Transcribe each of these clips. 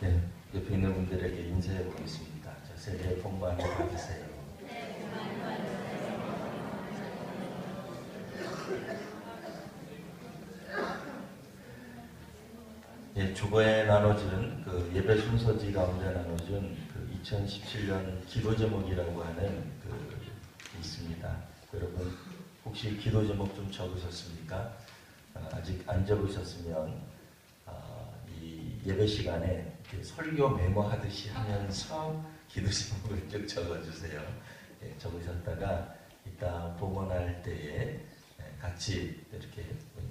네, 옆에 있는 분들에게 인사해 보겠습니다. 자, 새해 복 많이 받으세요. 예, 주보에 나눠준 그 예배 순서지 가운데 나눠준 그 2017년 기도 제목이라고 하는 그 있습니다. 여러분 혹시 기도 제목 좀 적으셨습니까? 아직 안 적으셨으면 이 예배 시간에 설교 메모하듯이 하면서 기도 제목을 쭉 적어주세요. 예, 적으셨다가 이따 봉헌할 때에 같이 이렇게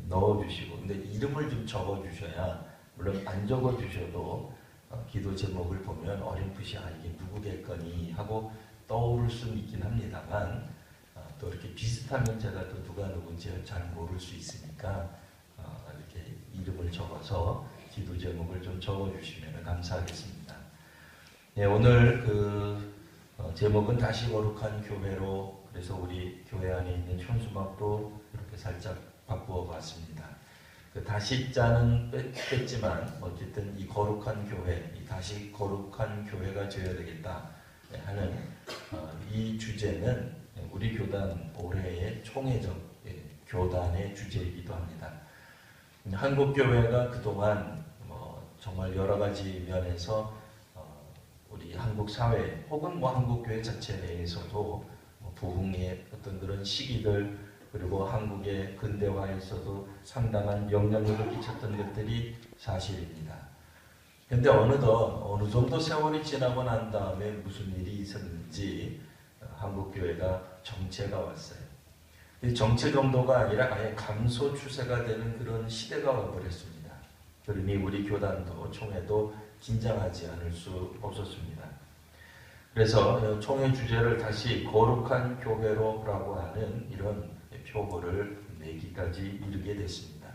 넣어주시고, 근데 이름을 좀 적어주셔야, 물론 안 적어주셔도 기도 제목을 보면 어렴풋이 이게 누구겠거니 하고 떠오를 수는 있긴 합니다만, 또 이렇게 비슷하면 제가 또 누가 누군지 잘 모를 수 있으니까 이렇게 이름을 적어서 기도 제목을 좀 적어주시면 감사하겠습니다. 네, 오늘 그 제목은 다시 거룩한 교회로, 그래서 우리 교회 안에 있는 현수막도 이렇게 살짝 바꾸어 봤습니다. 그 다시 자는 뺐지만 어쨌든 이 거룩한 교회, 이 다시 거룩한 교회가 되어야 되겠다 하는 이 주제는 우리 교단 올해의 총회적 교단의 주제이기도 합니다. 한국 교회가 그동안 정말 여러 가지 면에서 우리 한국 사회 혹은 한국 교회 자체 내에서도 부흥의 어떤 그런 시기들, 그리고 한국의 근대화에서도 상당한 영향력을 끼쳤던 것들이 사실입니다. 그런데 어느 정도 세월이 지나고 난 다음에 무슨 일이 있었는지 한국 교회가 정체가 왔어요. 이 정체 정도가 아니라 아예 감소 추세가 되는 그런 시대가 와버렸습니다. 그러니 우리 교단도 총회도 긴장하지 않을 수 없었습니다. 그래서 총회 주제를 다시 거룩한 교회로라고 하는 이런 표고를 내기까지 이르게 됐습니다.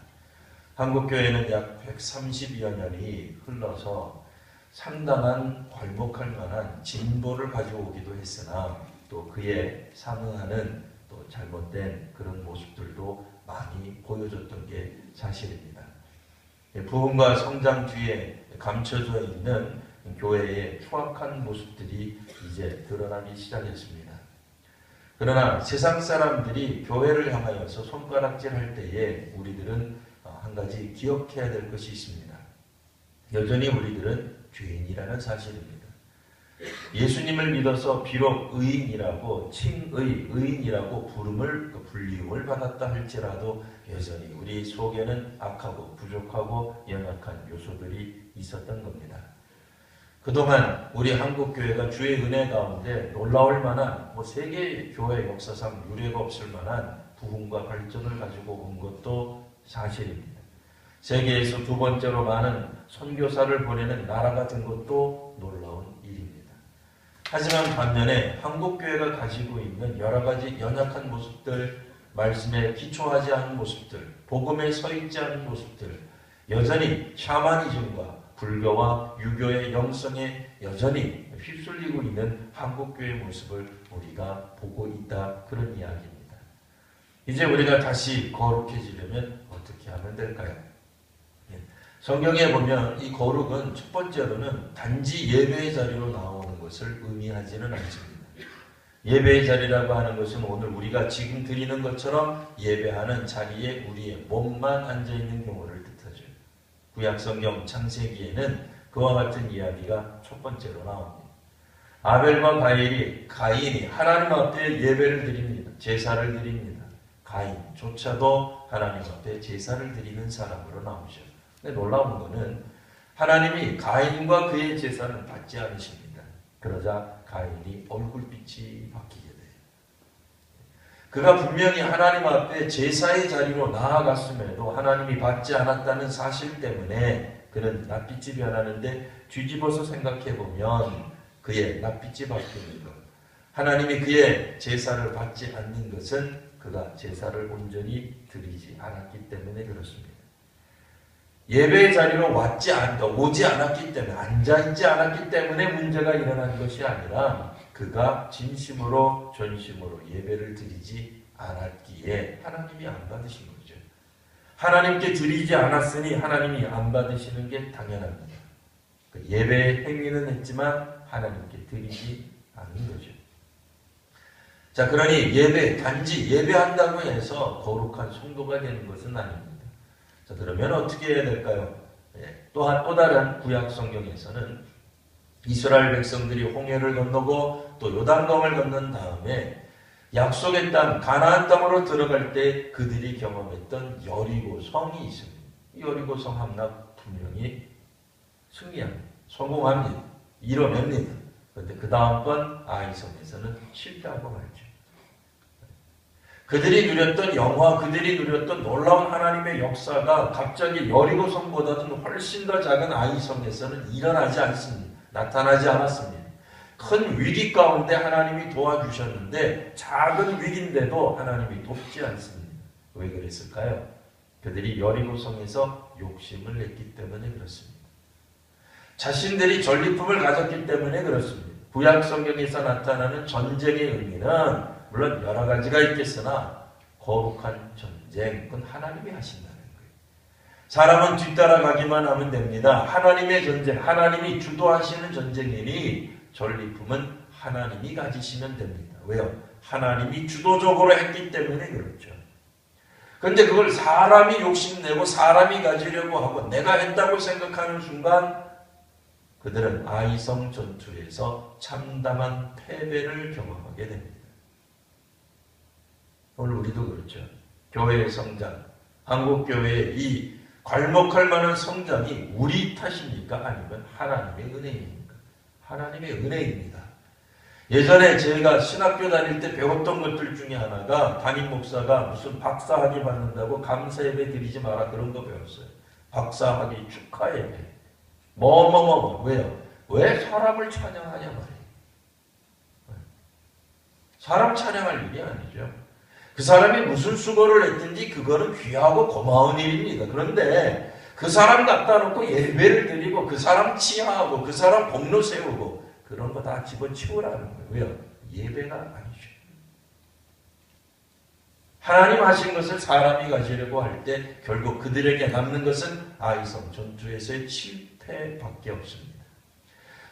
한국교회는 약 130여 년이 흘러서 상당한 괄목할 만한 진보를 가져오기도 했으나 또 그에 상응하는 또 잘못된 그런 모습들도 많이 보여줬던 게 사실입니다. 부흥과 성장 뒤에 감춰져 있는 교회의 추악한 모습들이 이제 드러나기 시작했습니다. 그러나 세상 사람들이 교회를 향하여서 손가락질할 때에 우리들은 한 가지 기억해야 될 것이 있습니다. 여전히 우리들은 죄인이라는 사실입니다. 예수님을 믿어서 비록 의인이라고 의인이라고 불리움을 받았다 할지라도 여전히 우리 속에는 악하고 부족하고 연약한 요소들이 있었던 겁니다. 그동안 우리 한국교회가 주의 은혜 가운데 놀라울 만한 세계 교회 역사상 유례가 없을 만한 부흥과 발전을 가지고 온 것도 사실입니다. 세계에서 두 번째로 많은 선교사를 보내는 나라가 된 것도 놀라운 일입니다. 하지만 반면에 한국교회가 가지고 있는 여러 가지 연약한 모습들, 말씀에 기초하지 않은 모습들, 복음에 서 있지 않은 모습들, 여전히 샤머니즘과 불교와 유교의 영성에 여전히 휩쓸리고 있는 한국교회의 모습을 우리가 보고 있다, 그런 이야기입니다. 이제 우리가 다시 거룩해지려면 어떻게 하면 될까요? 성경에 보면 이 거룩은 첫 번째로는 단지 예배의 자리로 나오는 것을 의미하지는 않습니다. 예배의 자리라고 하는 것은 오늘 우리가 지금 드리는 것처럼 예배하는 자리에 우리의 몸만 앉아있는 경우를 뜻하죠. 구약성경 창세기에는 그와 같은 이야기가 첫 번째로 나옵니다. 아벨과 가인이 하나님 앞에 예배를 드립니다. 제사를 드립니다. 가인조차도 하나님 앞에 제사를 드리는 사람으로 나오죠. 근데 놀라운 것은 하나님이 가인과 그의 제사는 받지 않으십니다. 그러자 가인이 얼굴빛이 바뀌게 돼요. 그가 분명히 하나님 앞에 제사의 자리로 나아갔음에도 하나님이 받지 않았다는 사실 때문에 그는 낯빛이 변하는데, 뒤집어서 생각해보면 그의 낯빛이 바뀌는 것, 하나님이 그의 제사를 받지 않는 것은 그가 제사를 온전히 드리지 않았기 때문에 그렇습니다. 예배의 자리로 오지 않았기 때문에, 앉아있지 않았기 때문에 문제가 일어난 것이 아니라 그가 진심으로 전심으로 예배를 드리지 않았기에 하나님이 안 받으신 거죠. 하나님께 드리지 않았으니 하나님이 안 받으시는 게 당연합니다. 그 예배 행위는 했지만 하나님께 드리지 않는 거죠. 자, 그러니 단지 예배한다고 해서 거룩한 성도가 되는 것은 아닙니다. 자, 그러면 어떻게 해야 될까요? 또 다른 구약 성경에서는 이스라엘 백성들이 홍해를 건너고 또 요단강을 건넌 다음에 약속의 땅 가나안 땅으로 들어갈 때 그들이 경험했던 여리고 성이 있습니다. 여리고 성 함락 분명히 승리합니다. 성공합니다. 이뤄냅니다. 그런데 그 다음번 아이성에서는 실패하고 말죠. 그들이 누렸던 영화, 그들이 누렸던 놀라운 하나님의 역사가 갑자기 여리고 성보다는 훨씬 더 작은 아이성에서는 일어나지 않습니다. 나타나지 않았습니다. 큰 위기 가운데 하나님이 도와주셨는데 작은 위기인데도 하나님이 돕지 않습니다. 왜 그랬을까요? 그들이 여리고성에서 욕심을 냈기 때문에 그렇습니다. 자신들이 전리품을 가졌기 때문에 그렇습니다. 구약 성경에서 나타나는 전쟁의 의미는 물론 여러 가지가 있겠으나 거룩한 전쟁, 그건 하나님이 하신다는 거예요. 사람은 뒤따라가기만 하면 됩니다. 하나님의 전쟁, 하나님이 주도하시는 전쟁이니 전리품은 하나님이 가지시면 됩니다. 왜요? 하나님이 주도적으로 했기 때문에 그렇죠. 그런데 그걸 사람이 욕심내고 사람이 가지려고 하고 내가 했다고 생각하는 순간 그들은 아이성 전투에서 참담한 패배를 경험하게 됩니다. 오늘 우리도 그렇죠. 교회의 성장, 한국교회의 이 괄목할 만한 성장이 우리 탓입니까? 아니면 하나님의 은혜입니까? 하나님의 은혜입니다. 예전에 제가 신학교 다닐 때 배웠던 것들 중에 하나가 담임 목사가 무슨 박사학위 받는다고 감사 예배 드리지 마라 그런 거 배웠어요. 박사학위 축하 예배. 왜요? 왜 사람을 찬양하냐 말이에요. 사람 찬양할 일이 아니죠. 그 사람이 무슨 수고를 했든지 그거는 귀하고 고마운 일입니다. 그런데 그 사람 갖다 놓고 예배를 드리고 그 사람 치하하고 그 사람 공로 세우고 그런 거 다 집어치우라는 거예요. 왜요? 예배가 아니죠. 하나님 하신 것을 사람이 가지려고 할 때 결국 그들에게 남는 것은 아이성 전투에서의 실패밖에 없습니다.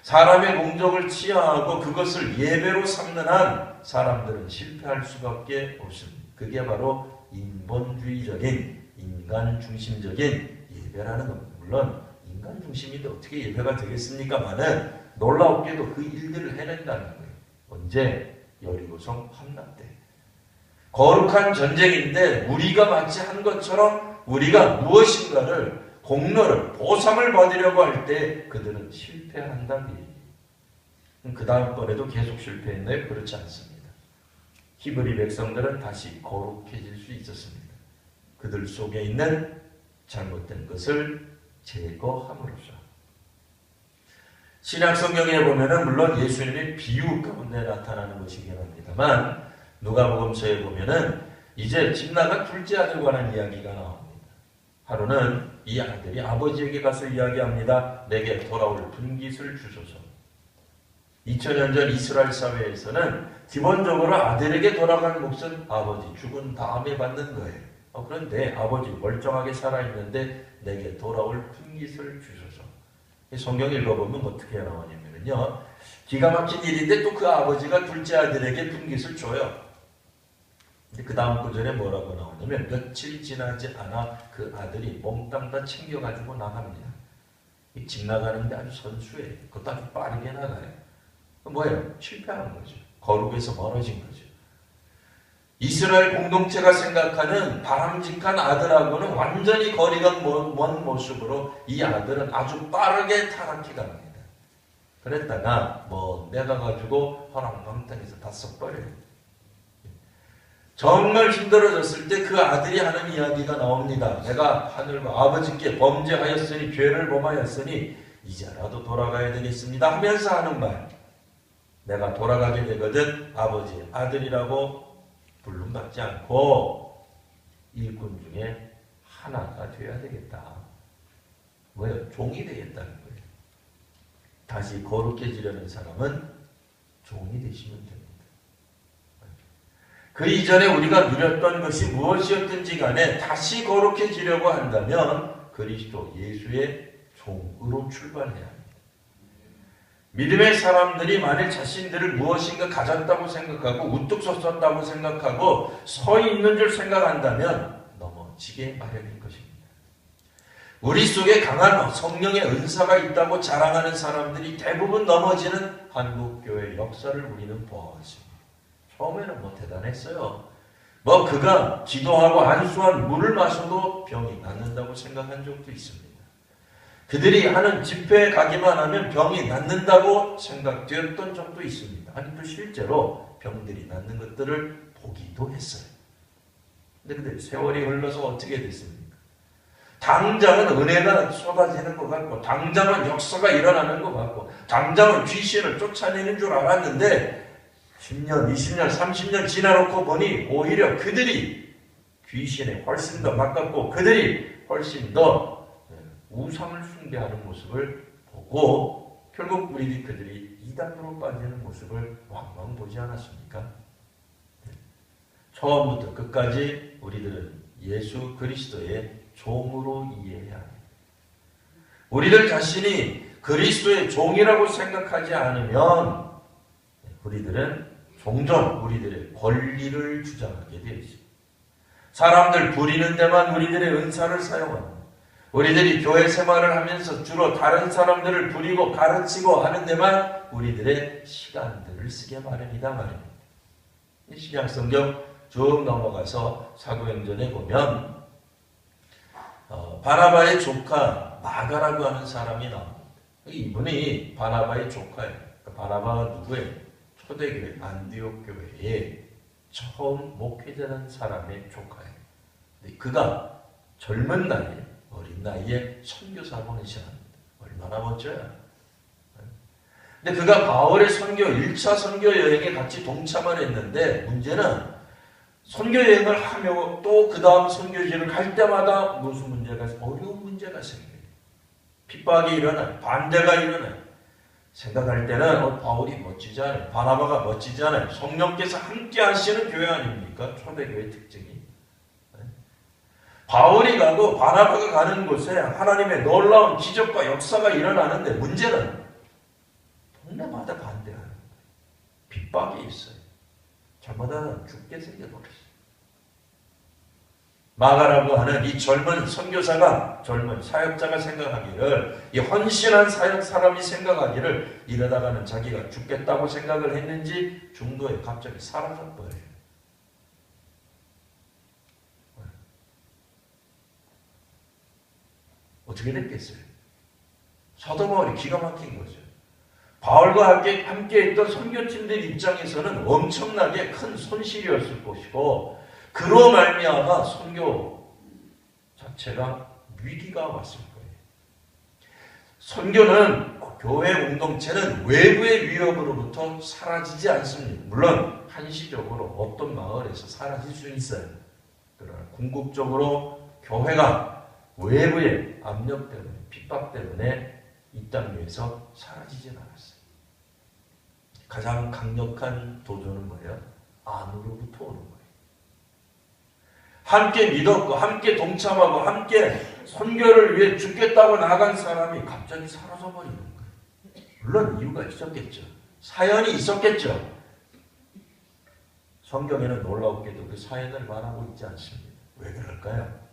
사람의 공적을 치하하고 그것을 예배로 삼는 한 사람들은 실패할 수밖에 없습니다. 그게 바로 인본주의적인 인간 중심적인 예배라는 겁니다. 물론 인간 중심인데 어떻게 예배가 되겠습니까마는 놀라웠게도 그 일들을 해낸다는 거예요. 언제? 여리고성 함락 때. 거룩한 전쟁인데 우리가 마치 한 것처럼 우리가 무엇인가를 공로를 보상을 받으려고 할 때 그들은 실패한다는 얘기예요. 그 다음번에도 계속 실패했나요? 그렇지 않습니다. 히브리 백성들은 다시 거룩해질 수 있었습니다. 그들 속에 있는 잘못된 것을 제거함으로써. 신약 성경에 보면은 물론 예수님의 비유 가운데 나타나는 것이긴 합니다만 누가복음서에 보면은 이제 집 나간 둘째 아들 관한 이야기가 나옵니다. 하루는 이 아들이 아버지에게 가서 이야기합니다. 내게 돌아올 분깃을 주소서. 2000년 전 이스라엘 사회에서는 기본적으로 아들에게 돌아가는 몫은 아버지 죽은 다음에 받는 거예요. 그런데 아버지 멀쩡하게 살아있는데 내게 돌아올 분깃을 주소서. 성경 읽어보면 어떻게 나오냐면요. 기가 막힌 일인데 또 그 아버지가 둘째 아들에게 분깃을 줘요. 근데 그 다음 구절에 뭐라고 나오냐면 며칠 지나지 않아 그 아들이 몽땅 다 챙겨가지고 나갑니다. 집 나가는데 아주 선수예요. 그것도 아주 빠르게 나가요. 뭐예요? 실패한 거죠. 거룩에서 멀어진 거죠. 이스라엘 공동체가 생각하는 바람직한 아들하고는 완전히 거리가 먼 모습으로 이 아들은 아주 빠르게 타락해 갑니다. 그랬다가 내가 가지고 허랑방탕에서 다 썩버려요. 정말 힘들어졌을 때 그 아들이 하는 이야기가 나옵니다. 내가 하늘과 아버지께 범죄하였으니 죄를 범하였으니 이제라도 돌아가야 되겠습니다 하면서 하는 말. 내가 돌아가게 되거든 아버지의 아들이라고 불름받지 않고 일꾼 중에 하나가 되어야 되겠다. 왜요? 종이 되겠다는 거예요. 다시 거룩해지려는 사람은 종이 되시면 됩니다. 그 이전에 우리가 누렸던 것이 무엇이었든지 간에 다시 거룩해지려고 한다면 그리스도 예수의 종으로 출발해야 합니다. 믿음의 사람들이 만일 자신들을 무엇인가 가졌다고 생각하고 우뚝 섰다고 생각하고 서 있는 줄 생각한다면 넘어지게 마련인 것입니다. 우리 속에 강한 성령의 은사가 있다고 자랑하는 사람들이 대부분 넘어지는 한국교회 역사를 우리는 보았습니다. 처음에는 대단했어요. 그가 기도하고 안수한 물을 마셔도 병이 낫는다고 생각한 적도 있습니다. 그들이 하는 집회에 가기만 하면 병이 낫는다고 생각되었던 적도 있습니다. 아니 또 실제로 병들이 낫는 것들을 보기도 했어요. 근데 세월이 흘러서 어떻게 됐습니까? 당장은 은혜가 쏟아지는 것 같고 당장은 역사가 일어나는 것 같고 당장은 귀신을 쫓아내는 줄 알았는데 10년, 20년, 30년 지나놓고 보니 오히려 그들이 귀신에 훨씬 더 가깝고 그들이 훨씬 더 우상을 숭배하는 모습을 보고 결국 그들이 이단으로 빠지는 모습을 왕왕 보지 않았습니까? 처음부터 끝까지 우리들은 예수 그리스도의 종으로 이해해야 합니다. 우리들 자신이 그리스도의 종이라고 생각하지 않으면 우리들은 종종 우리들의 권리를 주장하게 되어 있습니다. 사람들 부리는 데만 우리들의 은사를 사용합니다. 우리들이 교회 생활을 하면서 주로 다른 사람들을 부리고 가르치고 하는 데만 우리들의 시간들을 쓰게 마련이다 말입니다. 이 신약성경 쭉 넘어가서 사도행전에 보면 바나바의 조카 마가라고 하는 사람이 나옵니다. 이분이 바나바의 조카예요. 바나바가 누구예요? 초대교회 안디옥 교회에 처음 목회자는 사람의 조카예요. 근데 그가 젊은 나이에 어린 나이에 선교사본을 시작합니다. 얼마나 멋져요. 근데 그가 바울의 선교 1차 선교 여행에 같이 동참을 했는데 문제는 선교 여행을 하며 또 그 다음 선교지를 갈 때마다 무슨 문제가 어려운 문제가 생겨요. 핍박이 일어나요. 반대가 일어나요. 생각할 때는 바울이 멋지지 않아요. 바나바가 멋지지 않아요. 성령께서 함께 하시는 교회 아닙니까? 초대교회 특징이. 바울이 가고 바나바가 가는 곳에 하나님의 놀라운 기적과 역사가 일어나는데 문제는 동네마다 반대하는 거예요. 핍박이 있어요. 저마다 죽게 생겨버렸어요. 마가라고 하는 이 젊은 선교사가 젊은 사역자가 생각하기를 이 헌신한 사역 사람이 생각하기를 이러다가는 자기가 죽겠다고 생각을 했는지 중도에 갑자기 사라져버려요. 어떻게 됐겠어요? 사도 바울이 기가 막힌 거죠. 바울과 함께 있던 선교팀들 입장에서는 엄청나게 큰 손실이었을 것이고 그로 말미암아 선교 자체가 위기가 왔을 거예요. 선교는 교회 공동체는 외부의 위협으로부터 사라지지 않습니다. 물론 한시적으로 어떤 마을에서 사라질 수 있어요. 그러나 궁극적으로 교회가 외부의 압력 때문에 핍박 때문에 이 땅 위에서 사라지진 않았어요. 가장 강력한 도전은 뭐예요? 안으로부터 오는 거예요. 함께 믿었고 함께 동참하고 함께 선교를 위해 죽겠다고 나간 사람이 갑자기 사라져버리는 거예요. 물론 이유가 있었겠죠. 사연이 있었겠죠. 성경에는 놀라웠게도 그 사연을 말하고 있지 않습니다. 왜 그럴까요?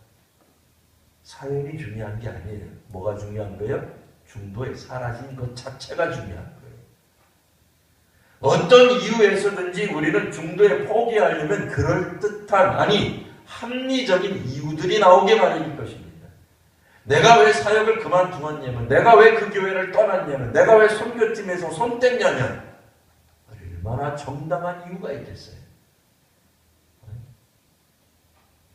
사연이 중요한 게 아니에요. 뭐가 중요한 거예요? 중도에 사라진 것 자체가 중요한 거예요. 어떤 이유에서든지 우리는 중도에 포기하려면 그럴듯한 합리적인 이유들이 나오게 마련일 것입니다. 내가 왜 사역을 그만두었냐면, 내가 왜 그 교회를 떠났냐면, 내가 왜 선교팀에서 손 뗐냐면 얼마나 정당한 이유가 있겠어요.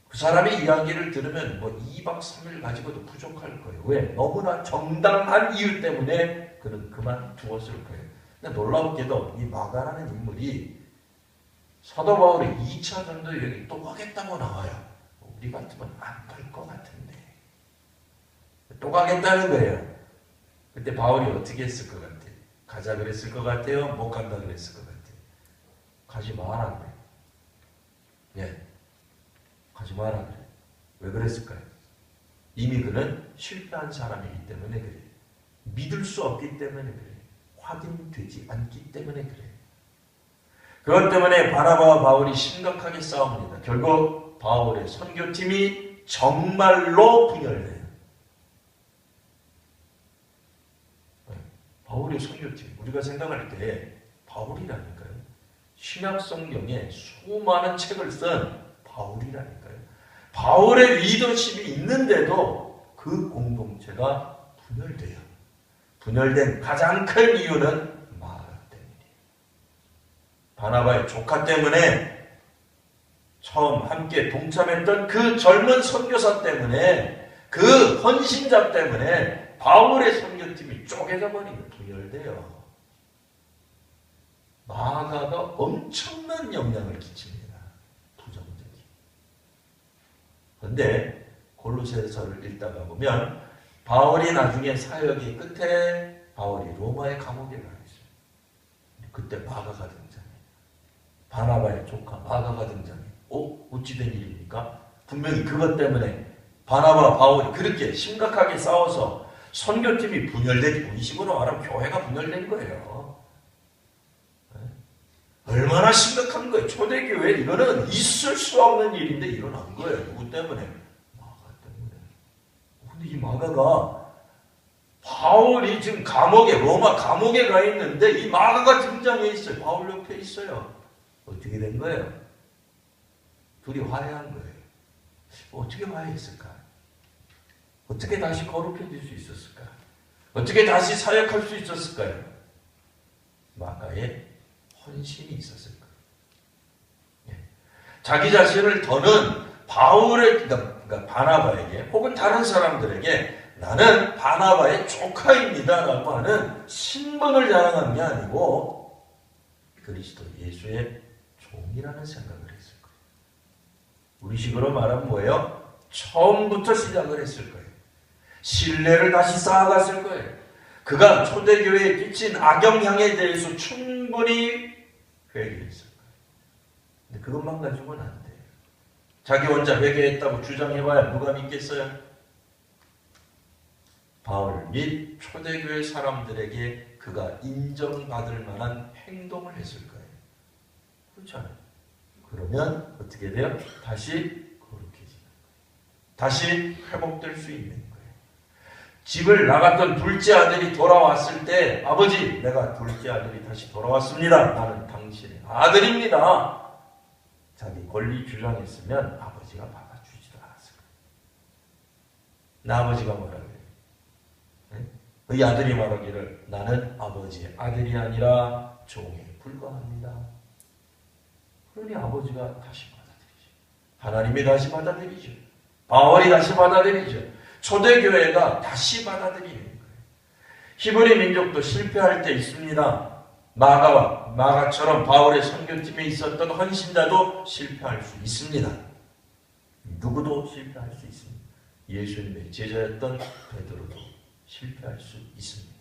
그 사람의 이야기를 들으면 2박 3일 가지고도 부족할 거예요. 왜? 너무나 정당한 이유 때문에 그는 그만두었을 거예요. 근데 놀라웠게도 이 마가라는 인물이 사도 바울이 2차 전도 여행을 또 하겠다고 나와요. 우리 같으면 안 갈 것 같은데. 또 가겠다는 거예요. 그때 바울이 어떻게 했을 것 같아요? 가자 그랬을 것 같아요? 못 간다 그랬을 것 같아요? 가지 마라 그래요. 예. 가지 마라 그래요. 왜 그랬을까요? 이미 그는 실패한 사람이기 때문에 그래요. 믿을 수 없기 때문에 그래요. 확인되지 않기 때문에 그래요. 그것 때문에 바나바와 바울이 심각하게 싸웁니다. 결국 바울의 선교팀이 정말로 분열돼요. 바울의 선교팀, 우리가 생각할 때 바울이라니까요. 신약 성경에 수많은 책을 쓴 바울이라니까요. 바울의 리더십이 있는데도 그 공동체가 분열돼요. 분열된 가장 큰 이유는 마가 때문이에요. 바나바의 조카 때문에, 처음 함께 동참했던 그 젊은 선교사 때문에, 그 헌신자 때문에 바울의 선교팀이 쪼개져 버리고 분열돼요. 마가가 엄청난 영향을 끼칩니다. 부정적인. 그런데 골로새서를 읽다가 보면 바울이 나중에 사역의 끝에 바울이 로마의 감옥에 가 있어요. 그때 마가가 등장해요. 바나바의 조카 마가가 등장해요. 어찌 된 일입니까? 분명히 그것 때문에 바나바와 바울이 그렇게 심각하게 싸워서 선교팀이 분열되고, 이 식으로 말하면 교회가 분열된 거예요. 얼마나 심각한 거예요. 초대교회 이거는 있을 수 없는 일인데 일어난 거예요. 누구 때문에? 마가 때문에. 근데 이 마가가, 바울이 지금 감옥에, 로마 감옥에 가 있는데 이 마가가 등장해 있어요. 바울 옆에 있어요. 어떻게 된 거예요? 둘이 화해한 거예요. 어떻게 화해했을까? 어떻게 다시 거룩해질 수 있었을까? 어떻게 다시 사역할 수 있었을까요? 마가의 헌신이 있었을 거예요. 자기 자신을 더는 바울의, 그러니까 바나바에게 혹은 다른 사람들에게 나는 바나바의 조카입니다 라고 하는 신분을 자랑한 게 아니고 그리스도 예수의 종이라는 생각을 했을 거예요. 우리식으로 말하면 뭐예요? 처음부터 시작을 했을 거예요. 신뢰를 다시 쌓아갔을 거예요. 그가 초대교회에 끼친 악영향에 대해서 충분히 회개했을 거예요. 근데 그것만 가지고는 안 돼요. 자기 혼자 회개했다고 주장해봐야 누가 믿겠어요? 바울 및 초대교회 사람들에게 그가 인정받을 만한 행동을 했을 거예요. 그렇잖아요. 그러면 어떻게 돼요? 다시 거룩해지는 거예요. 다시 회복될 수 있는 거예요. 집을 나갔던 둘째 아들이 돌아왔을 때, 아버지, 내가 둘째 아들이 다시 돌아왔습니다. 나는 당신의 아들입니다. 자기 권리 주장했으면 아버지가 받아주지도 않았을 거예요. 나 아버지가 뭐라 그래요? 이 아들이 말하기를 나는 아버지의 아들이 아니라 종에 불과합니다. 그러니 아버지가 다시 받아들이죠. 하나님이 다시 받아들이죠. 바울이 다시 받아들이죠. 초대교회가 다시 받아들이는 거예요. 히브리 민족도 실패할 때 있습니다. 마가처럼 바울의 선교팀에 있었던 헌신자도 실패할 수 있습니다. 누구도 실패할 수 있습니다. 예수님의 제자였던 베드로도 실패할 수 있습니다.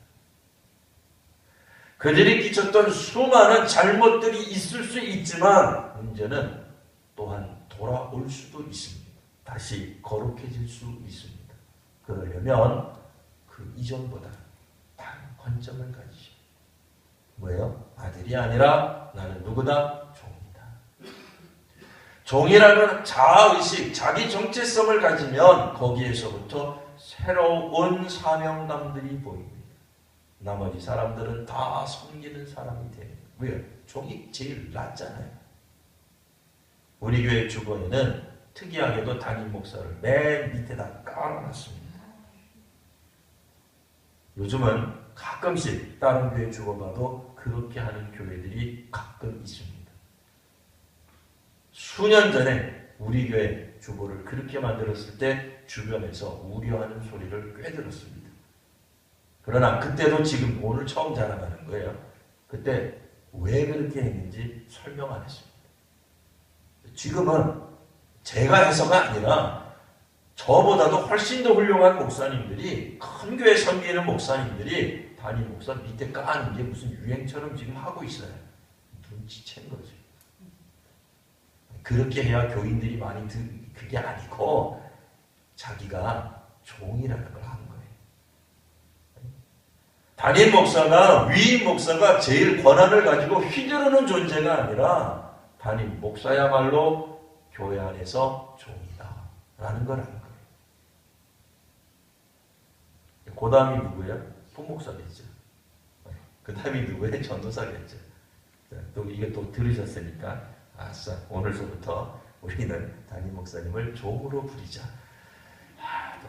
그들이 끼쳤던 수많은 잘못들이 있을 수 있지만 문제는 또한 돌아올 수도 있습니다. 다시 거룩해질 수 있습니다. 그러려면 그 이전보다 다른 관점을 가지죠. 뭐예요? 아들이 아니라 나는 누구다? 종이다. 종이라는 자아의식, 자기 정체성을 가지면 거기에서부터 새로운 사명감들이 보입니다. 나머지 사람들은 다 섬기는 사람이 돼요. 왜요? 종이 제일 낫잖아요. 우리 교회 주거에는 특이하게도 담임 목사를 맨 밑에다 깔아놨습니다. 요즘은 가끔씩 다른 교회 주거봐도 그렇게 하는 교회들이 가끔 있습니다. 수년 전에 우리 교회 주거를 그렇게 만들었을 때 주변에서 우려하는 소리를 꽤 들었습니다. 그러나 그때도 지금 오늘 처음 자랑하는 거예요. 그때 왜 그렇게 했는지 설명 안 했습니다. 지금은 제가 해서가 아니라 저보다도 훨씬 더 훌륭한 목사님들이, 큰 교회 섬기는 목사님들이 담임 목사 밑에 까는 게 무슨 유행처럼 지금 하고 있어요. 눈치챈 거죠. 그렇게 해야 교인들이 많이 그게 아니고 자기가 종이라는 걸 한 거예요. 담임 목사가, 위임 목사가 제일 권한을 가지고 휘두르는 존재가 아니라 담임 목사야말로 교회 안에서 종이다 라는 걸 아는 거예요. 그 다음이 누구예요? 부목사겠죠. 그 다음이 누구예요? 전도사겠죠. 또 이게 또 들으셨으니까 아싸, 오늘서부터 우리는 담임 목사님을 종으로 부리자.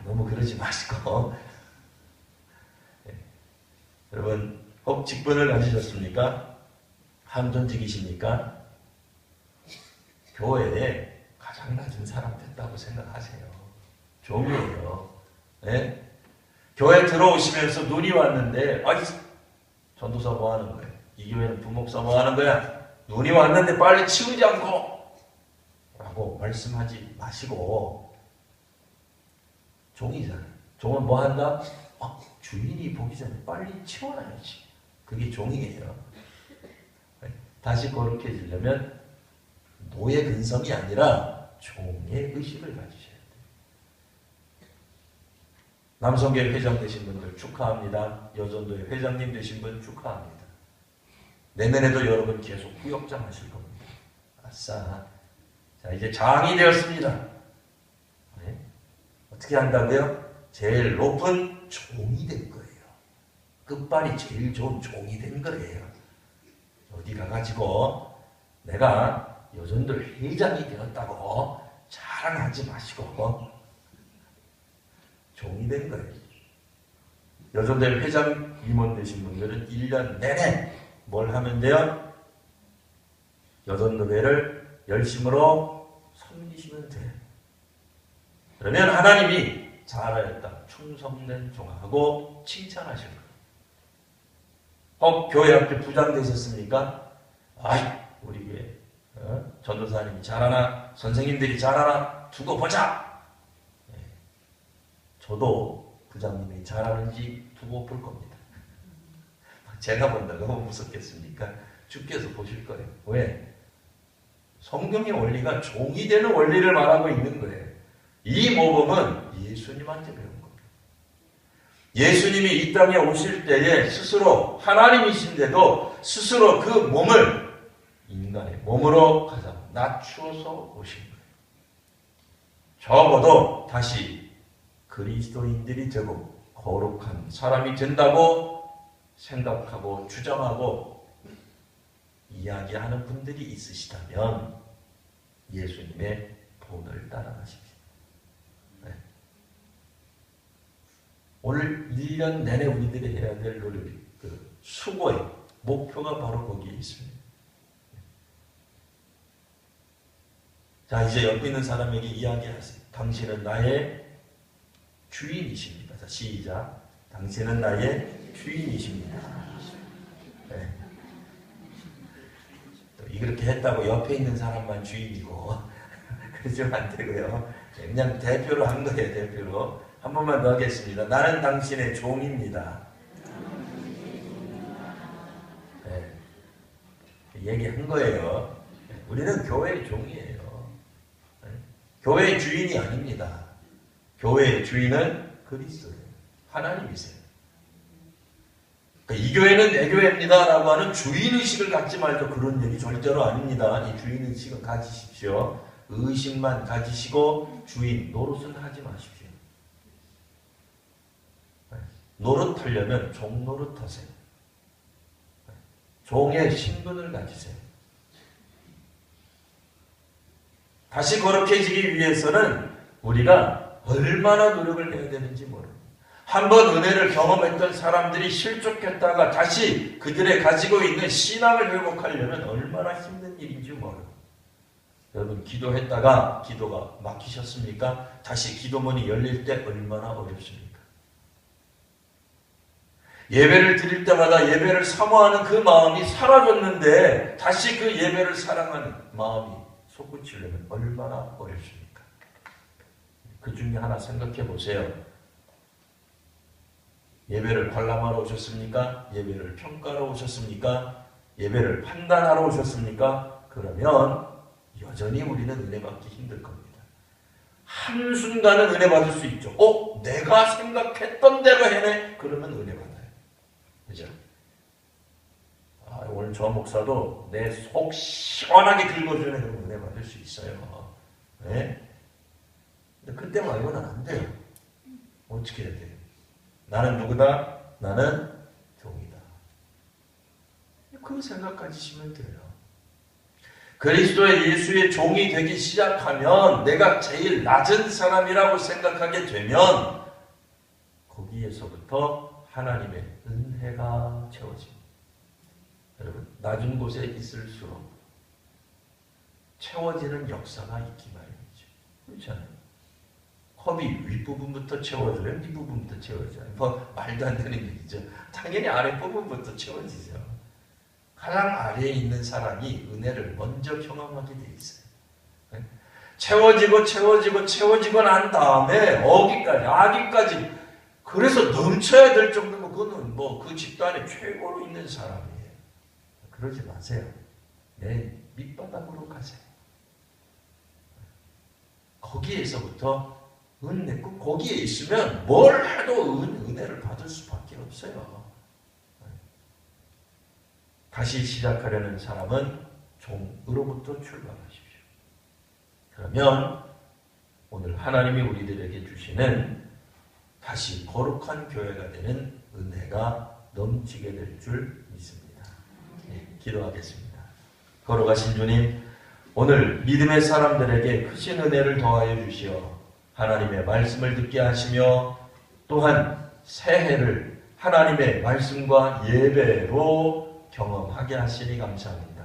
너무 그러지 마시고 여러분, 혹 직분을 가지셨습니까? 함전직이십니까? 교회에 가장 낮은 사람 됐다고 생각하세요. 종이에요. 네? 교회 들어오시면서 눈이 왔는데, 전도사 뭐 하는 거예요? 이 교회는 부목사 뭐 하는 거야? 눈이 왔는데 빨리 치우지 않고! 라고 말씀하지 마시고, 종이잖아요. 종은 뭐 한다? 주인이 보기 전에 빨리 치워놔야지. 그게 종이에요. 다시 거룩해지려면 노예 근성이 아니라 종의 의식을 가지셔야 돼요. 남성교회 회장 되신 분들 축하합니다. 여전도회 회장님 되신 분 축하합니다. 내년에도 여러분 계속 구역장 하실 겁니다. 아싸. 자, 이제 장이 되었습니다. 네? 어떻게 한다고요? 제일 높은 종이 된 거예요. 끝발이 제일 좋은 종이 된 거예요. 어디 가가지고 내가 여전도 회장이 되었다고 자랑하지 마시고 종이 된 거예요. 여전도회 회장 임원 되신 분들은 1년 내내 뭘 하면 돼요? 여전도회를 열심으로 섬기시면 돼요. 그러면 하나님이 잘하였다, 충성된 종하고 칭찬하실 거예요. 교회 앞에 부장 되셨습니까? 우리 교회 전도사님이 잘하나, 선생님들이 잘하나 두고 보자. 저도 부장님이 잘하는지 두고 볼 겁니다. 제가 본다고 너무 무섭겠습니까? 주께서 보실 거예요. 왜? 성경의 원리가 종이 되는 원리를 말하고 있는 거예요. 이 모범은 예수님한테 배운 겁니다. 예수님이 이 땅에 오실 때에 스스로 하나님이신데도 스스로 그 몸을 인간의 몸으로 가장 낮추어서 오신 거예요. 적어도 다시 그리스도인들이 되고 거룩한 사람이 된다고 생각하고 주장하고 이야기하는 분들이 있으시다면 예수님의 본을 따라가십시오. 네. 오늘 1년 내내 우리들이 해야 될 노력, 수고의 목표가 바로 거기에 있습니다. 자, 이제 옆에 있는 사람에게 이야기하세요. 당신은 나의 주인이십니다. 자, 시작. 당신은 나의 주인이십니다. 네. 이렇게 했다고 옆에 있는 사람만 주인이고 그러시면 안 되고요. 그냥 대표로 한 거예요. 대표로. 한 번만 더 하겠습니다. 나는 당신의 종입니다. 네. 얘기한 거예요. 우리는 교회의 종이에요. 네. 교회의 주인이 아닙니다. 교회의 주인은 그리스도예요. 하나님이세요. 이 교회는 내 교회입니다 라고 하는 주인의식을 갖지 말고 그런 얘기 절대로 아닙니다. 이 주인의식은 가지십시오. 의식만 가지시고 주인 노릇은 하지 마십시오. 노릇하려면 종노릇하세요. 종의 신분을 가지세요. 다시 거룩해지기 위해서는 우리가 얼마나 노력을 해야 되는지 모릅니다. 한번 은혜를 경험했던 사람들이 실족했다가 다시 그들의 가지고 있는 신앙을 회복하려면 얼마나 힘든 일인지 모릅니다. 여러분 기도했다가 기도가 막히셨습니까? 다시 기도문이 열릴 때 얼마나 어렵습니까? 예배를 드릴 때마다 예배를 사모하는 그 마음이 사라졌는데 다시 그 예배를 사랑하는 마음이 솟구치려면 얼마나 어렵습니까? 그 중에 하나 생각해 보세요. 예배를 관람하러 오셨습니까? 예배를 평가하러 오셨습니까? 예배를 판단하러 오셨습니까? 그러면 여전히 우리는 은혜 받기 힘들 겁니다. 한순간은 은혜 받을 수 있죠. 내가 생각했던 대로 해내? 그러면 은혜 받아요. 그죠? 오늘 저 목사도 내 속 시원하게 긁어주는 그런 은혜 받을 수 있어요. 네? 근데 그때 말고는 안 돼요. 어떻게 해야 돼요? 나는 누구다? 나는 종이다. 그 생각 가지시면 돼요. 그리스도의 예수의 종이 되기 시작하면 내가 제일 낮은 사람이라고 생각하게 되면 거기에서부터 하나님의 은혜가 채워집니다. 여러분, 낮은 곳에 있을수록 채워지는 역사가 있기 마련이죠. 그렇잖아요. 컵이 윗부분부터 채워져요? 뒷부분부터 채워져요? 뭐 말도 안 되는 얘기죠. 당연히 아랫부분부터 채워지죠. 가장 아래에 있는 사람이 은혜를 먼저 경험하게 돼 있어요. 채워지고 난 다음에 아기까지 그래서 넘쳐야 될 정도면 그거는 뭐 그 집단의 최고로 있는 사람이에요. 그러지 마세요. 내 밑바닥으로 가세요. 거기에서부터 은혜, 거기에 있으면 뭘 해도 은혜를 받을 수밖에 없어요. 다시 시작하려는 사람은 종으로부터 출발하십시오. 그러면 오늘 하나님이 우리들에게 주시는 다시 거룩한 교회가 되는 은혜가 넘치게 될 줄 믿습니다. 네, 기도하겠습니다. 거룩하신 주님, 오늘 믿음의 사람들에게 크신 은혜를 더하여 주시어 하나님의 말씀을 듣게 하시며 또한 새해를 하나님의 말씀과 예배로 경험하게 하시니 감사합니다.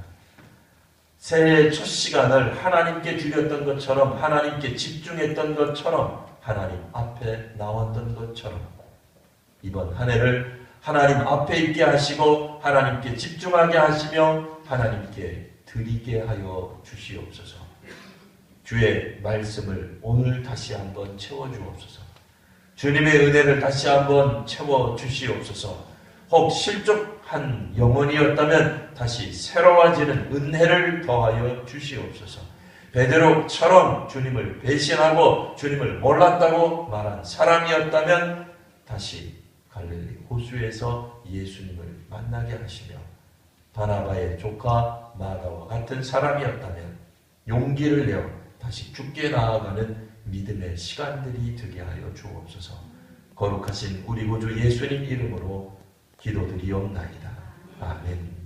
새해의 첫 시간을 하나님께 드렸던 것처럼, 하나님께 집중했던 것처럼, 하나님 앞에 나왔던 것처럼 이번 한 해를 하나님 앞에 있게 하시고 하나님께 집중하게 하시며 하나님께 드리게 하여 주시옵소서. 주의 말씀을 오늘 다시 한번 채워주옵소서. 주님의 은혜를 다시 한번 채워주시옵소서. 혹 실족한 영혼이었다면 다시 새로워지는 은혜를 더하여 주시옵소서. 베드로처럼 주님을 배신하고 주님을 몰랐다고 말한 사람이었다면 다시 갈릴리 호수에서 예수님을 만나게 하시며 바나바의 조카 마가와 같은 사람이었다면 용기를 내어 다시 주께 나아가는 믿음의 시간들이 되게 하여 주옵소서. 거룩하신 우리 구주 예수님 이름으로 기도드리옵나이다. 아멘.